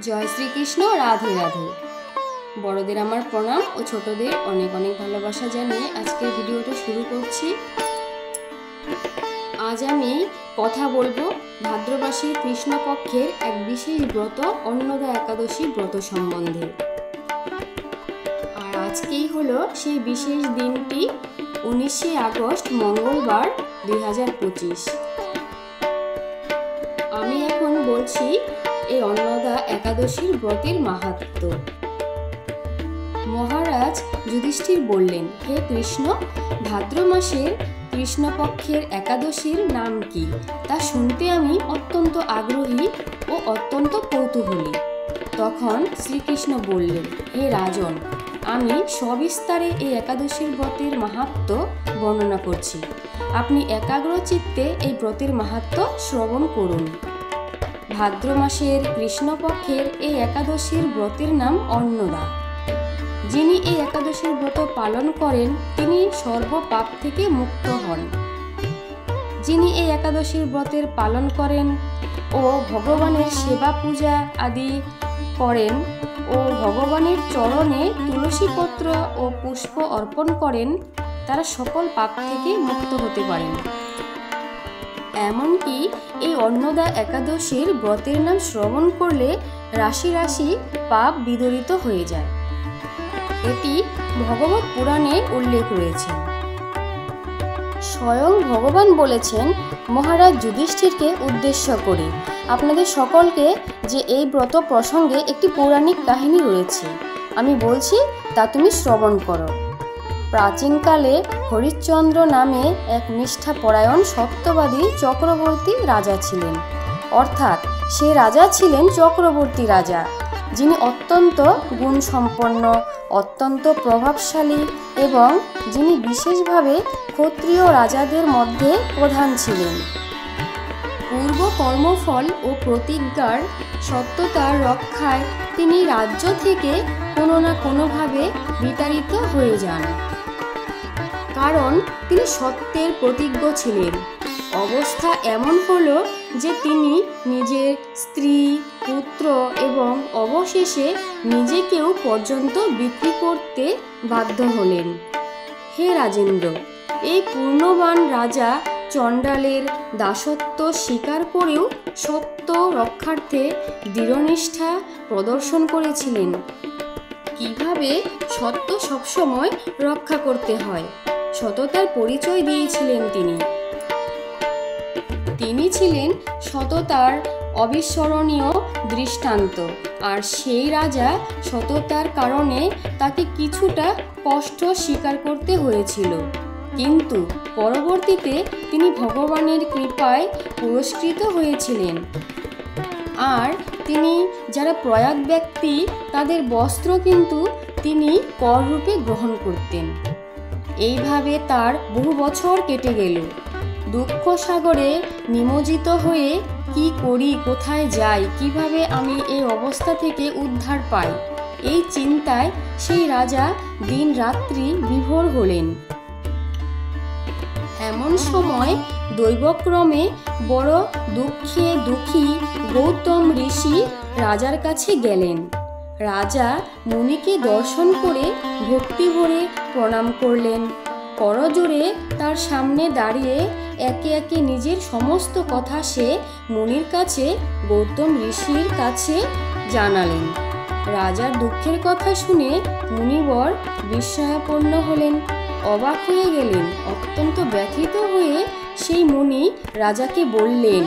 জয় শ্রীকৃষ্ণ। রাধে রাধে। বড়দের আমার প্রণাম ও ছোটদের অনেক অনেক ভালোবাসা জানিয়ে আজকের ভিডিওটা শুরু করছি। আজ আমি কথা বলবো ভাদ্র মাসের কৃষ্ণপক্ষের এক বিশেষ ব্রত অন্নদা একাদশী ব্রত সম্বন্ধে। আর আজকেই হলো সেই বিশেষ দিনটি, 19শে আগস্ট মঙ্গলবার 2025। আমি এখন বলছি এই অন্নদা একাদশীর ব্রতের মাহাত্ম্য। মহারাজ যুধিষ্ঠির বললেন, হে কৃষ্ণ, ভাদ্র মাসের কৃষ্ণপক্ষের একাদশীর নাম কি তা শুনতে আমি অত্যন্ত আগ্রহী ও অত্যন্ত কৌতূহলী। তখন শ্রীকৃষ্ণ বললেন, হে রাজন, আমি সবিস্তারে এই একাদশীর ব্রতের মাহাত্ম্য বর্ণনা করছি। আপনি একাগ্র চিত্তে এই ব্রতের মাহাত্ম্য শ্রবণ করুন। ভাদ্র মাসের কৃষ্ণপক্ষের এই একাদশীর ব্রতের নাম অন্নদা। যিনি এই একাদশীর ব্রত পালন করেন তিনি সর্বপাপ থেকে মুক্ত হন। যিনি এই একাদশীর ব্রতের পালন করেন ও ভগবানের সেবা পূজা আদি করেন ও ভগবানের চরণে তুলসী পত্র ও পুষ্প অর্পণ করেন, তারা সকল পাপ থেকে মুক্ত হতে পারেন। এমনকি এই অন্নদা একাদশীর ব্রতের নাম শ্রবণ করলে রাশি রাশি পাপ বিদরিত হয়ে যায়। এটি ভগবত পুরাণে উল্লেখ রয়েছে। স্বয়ং ভগবান বলেছেন মহারাজ যুধিষ্ঠিরকে উদ্দেশ্য করে, আপনাদের সকলকে যে এই ব্রত প্রসঙ্গে একটি পৌরাণিক কাহিনী রয়েছে, আমি বলছি তা তুমি শ্রবণ করো। প্রাচীনকালে হরিশ্চন্দ্র নামে এক নিষ্ঠাপরায়ণ সত্যবাদী চক্রবর্তী রাজা ছিলেন। অর্থাৎ সে রাজা ছিলেন চক্রবর্তী রাজা, যিনি অত্যন্ত গুণসম্পন্ন, অত্যন্ত প্রভাবশালী এবং যিনি বিশেষভাবে ক্ষত্রিয় রাজাদের মধ্যে প্রধান ছিলেন। পূর্ব কর্মফল ও প্রতিজ্ঞার সত্যতার রক্ষায় তিনি রাজ্য থেকে কোনো না কোনোভাবে বিতাড়িত হয়ে যান, কারণ তিনি সত্যের প্রতিজ্ঞ ছিলেন। অবস্থা এমন হলো যে তিনি নিজের স্ত্রী, পুত্র এবং অবশেষে নিজেকেও পর্যন্ত বিক্রি করতে বাধ্য হলেন। হে রাজেন্দ্র, এই পূর্ণবান রাজা চণ্ডালের দাসত্ব স্বীকার করেও সত্য রক্ষার্থে দৃঢ়নিষ্ঠা প্রদর্শন করেছিলেন। কিভাবে সত্য সবসময় রক্ষা করতে হয়, সততার পরিচয় দিয়েছিলেন তিনি। তিনি ছিলেন সততার অবিস্মরণীয় দৃষ্টান্ত। আর সেই রাজা সততার কারণে তাকে কিছুটা কষ্ট স্বীকার করতে হয়েছিল, কিন্তু পরবর্তীতে তিনি ভগবানের কৃপায় পুরস্কৃত হয়েছিলেন। আর তিনি যারা প্রয়াত ব্যক্তি তাদের বস্ত্র কিন্তু তিনি কররূপে গ্রহণ করতেন। এইভাবে তার বহু বছর কেটে গেল। দুঃখ সাগরে নিমজ্জিত হয়ে কি করি, কোথায় যাই, কিভাবে আমি এই অবস্থা থেকে উদ্ধার পাই, এই চিন্তায় সেই রাজা দিন রাত্রি বিভোর হলেন। এমন সময় দৈবক্রমে বড় দুঃখে দুঃখী গৌতম ঋষি রাজার কাছে গেলেন। রাজা মুনিকে দর্শন করে ভক্তি ভরে প্রণাম করলেন। করজোড়ে তার সামনে দাঁড়িয়ে একে একে নিজের সমস্ত কথা সে মুনির কাছে, গৌতম ঋষির কাছে জানালেন। রাজার দুঃখের কথা শুনে মুনিবর বিস্ময়াপন্ন হলেন, অবাক হয়ে গেলেন। অত্যন্ত ব্যথিত হয়ে সেই মুনি রাজাকে বললেন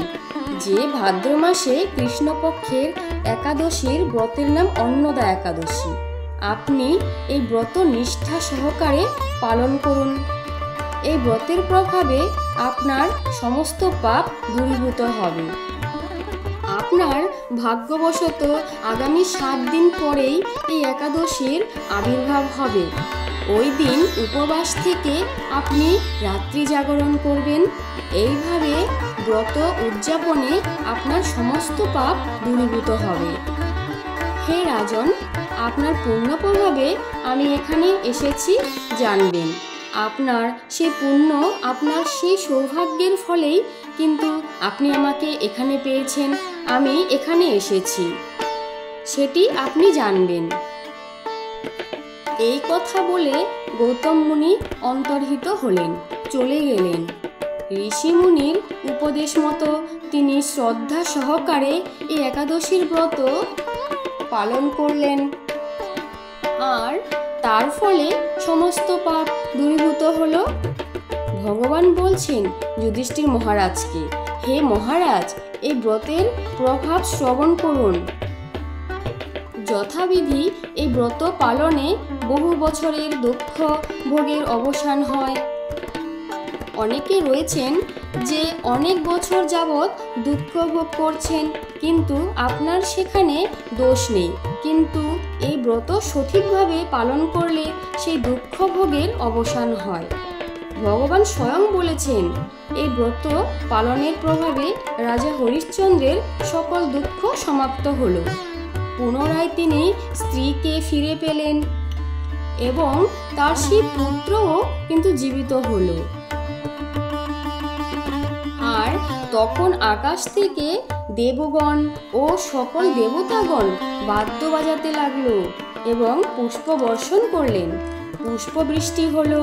যে ভাদ্র মাসে কৃষ্ণপক্ষের একাদশীর ব্রতের নাম অন্নদা একাদশী। আপনি এই ব্রত নিষ্ঠা সহকারে পালন করুন। এই ব্রতের প্রভাবে আপনার সমস্ত পাপ দূরীভূত হবে। আপনার ভাগ্যবশত আগামী 7 দিন পরেই এই একাদশীর আবির্ভাব হবে। ওই দিন উপবাস থেকে আপনি রাত্রি জাগরণ করবেন। এইভাবে ব্রত উদযাপনে আপনার সমস্ত পাপ দূরীভূত হবে। হে রাজন, আপনার পুণ্য প্রভাবে আমি এখানে এসেছি, জানবেন। আপনার সেই পুণ্য, আপনার সেই সৌভাগ্যের ফলেই কিন্তু আপনি আমাকে এখানে পেয়েছেন, আমি এখানে এসেছি। সেটি আপনি জানবেন। এই কথা বলে গৌতম মুনি অন্তর্হিত হলেন, চলে গেলেন। ঋষি মুনির উপদেশ মতো তিনি শ্রদ্ধা সহকারে এই একাদশীর ব্রত পালন করলেন, আর তার ফলে সমস্ত পাপ দূরীভূত হলো। ভগবান বলছেন যুধিষ্ঠির মহারাজকে, হে মহারাজ, এই ব্রতের প্রভাব শ্রবণ করুন। যথাবিধি এই ব্রত পালনে বহু বছরের দুঃখ ভোগের অবসান হয়। অনেকে রয়েছেন যে অনেক বছর যাবৎ দুঃখ ভোগ করছেন, কিন্তু আপনার সেখানে দোষ নেই, কিন্তু এই ব্রত সঠিকভাবে পালন করলে সেই দুঃখ ভোগের অবসান হয়। ভগবান স্বয়ং বলেছেন, এই ব্রত পালনের প্রভাবে রাজা হরিশ্চন্দ্রের সকল দুঃখ সমাপ্ত হলো। পুনরায় তিনি স্ত্রীকে ফিরে পেলেন এবং তার সেই পুত্রও কিন্তু জীবিত হলো। আর তখন আকাশ থেকে দেবগণ ও সকল দেবতাগণ বাদ্য বাজাতে লাগলো এবং পুষ্প বর্ষণ করলেন। পুষ্পবৃষ্টি হলো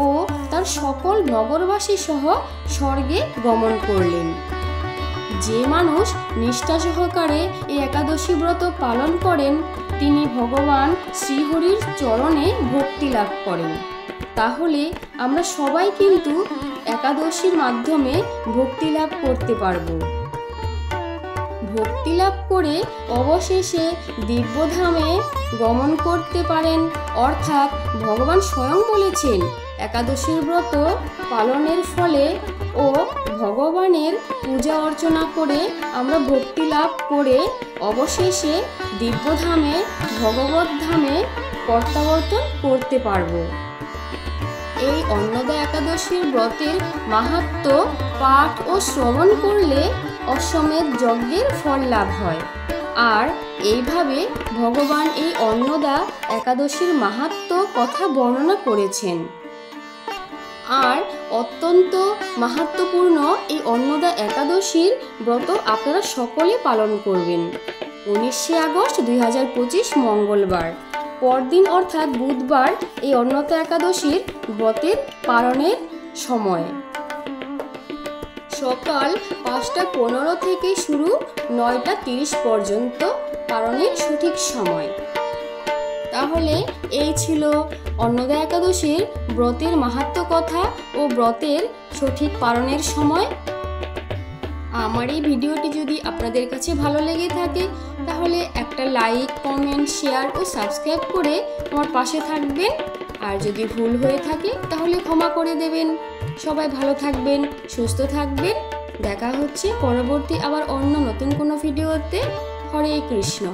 ও তার সকল নগরবাসী সহ স্বর্গে গমন করলেন। যে মানুষ নিষ্ঠা সহকারে এই একাদশী ব্রত পালন করেন, তিনি ভগবান শ্রীহরির চরণে ভক্তি লাভ করেন। তাহলে আমরা সবাই কিন্তু একাদশীর মাধ্যমে ভক্তি লাভ করতে পারব। ভক্তি লাভ করে অবশেষে দিব্যধামে গমন করতে পারেন। অর্থাৎ ভগবান স্বয়ং বলেছেন, একাদশীর ব্রত পালনের ফলে ও ভগবানের পূজা অর্চনা করে আমরা ভক্তি লাভ করে অবশেষে দিব্যধামে ভগবত ধামে প্রত্যাবর্তন করতে পারব। এই অন্নদা একাদশীর ব্রতের মাহাত্ম্য পাঠ ও শ্রবণ করলে অশ্বমেধ যজ্ঞের ফল লাভ হয়। আর এইভাবে ভগবান এই অন্নদা একাদশীর মাহাত্ম্য কথা বর্ণনা করেছেন। আর অত্যন্ত মাহাত্ম্যপূর্ণ এই অন্নদা একাদশীর ব্রত আপনারা সকলে পালন করবেন। 19শে আগস্ট 2025 মঙ্গলবার, পরদিন অর্থাৎ বুধবার এই অন্নদা একাদশীর ব্রতের পালনের সময় সকাল 5:15 থেকে শুরু, 9:30 পর্যন্ত পালনের সঠিক সময়। তাহলে এই ছিল অন্নদা একাদশীর ব্রতের মাহাত্ম্য কথা ও ব্রতের সঠিক পালনের সময়। আমার এই ভিডিওটি যদি আপনাদের কাছে ভালো লেগে থাকে তাহলে একটা লাইক, কমেন্ট, শেয়ার ও সাবস্ক্রাইব করে আমার পাশে থাকবেন। আর যদি ভুল হয়ে থাকে তাহলে ক্ষমা করে দেবেন। সবাই ভালো থাকবেন, সুস্থ থাকবেন। দেখা হচ্ছে পরবর্তী আবার অন্য নতুন কোনো ভিডিওতে। হরে কৃষ্ণ।